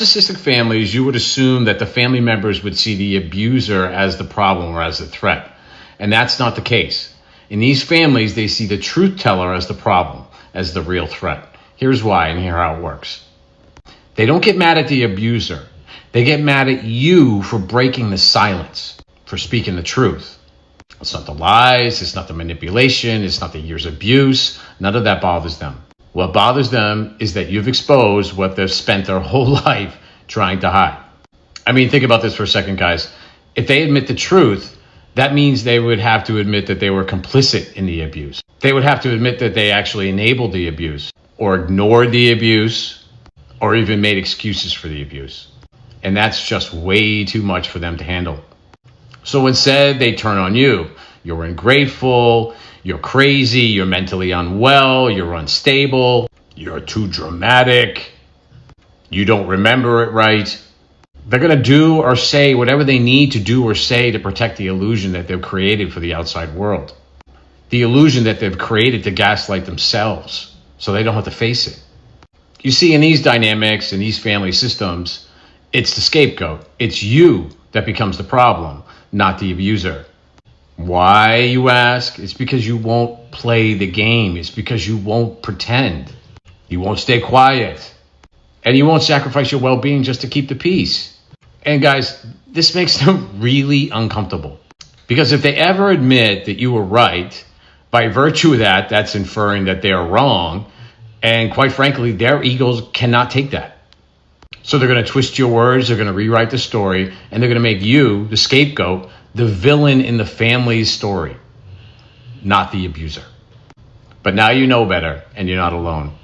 Narcissistic families, you would assume that the family members would see the abuser as the problem or as the threat. And that's not the case. In these families, they see the truth teller as the problem, as the real threat. Here's why, and here's how it works. They don't get mad at the abuser. They get mad at you for breaking the silence, for speaking the truth. It's not the lies, it's not the manipulation, it's not the years of abuse. None of that bothers them. What bothers them is that you've exposed what they've spent their whole life trying to hide. I mean, think about this for a second, guys. If they admit the truth, that means they would have to admit that they were complicit in the abuse. They would have to admit that they actually enabled the abuse, or ignored the abuse, or even made excuses for the abuse. And that's just way too much for them to handle. So instead, they turn on you. You're ungrateful, you're crazy, you're mentally unwell, you're unstable, you're too dramatic, you don't remember it right. They're going to do or say whatever they need to do or say to protect the illusion that they've created for the outside world. The illusion that they've created to gaslight themselves so they don't have to face it. You see, in these dynamics, in these family systems, it's the scapegoat. It's you that becomes the problem, not the abuser. Why, you ask? It's because you won't play the game. It's because you won't pretend. You won't stay quiet. And you won't sacrifice your well-being just to keep the peace. And guys, this makes them really uncomfortable. Because if they ever admit that you were right, by virtue of that, that's inferring that they're wrong. And quite frankly, their egos cannot take that. So they're going to twist your words, they're going to rewrite the story, and they're going to make you, the scapegoat, the villain in the family's story, not the abuser. But now you know better, and you're not alone.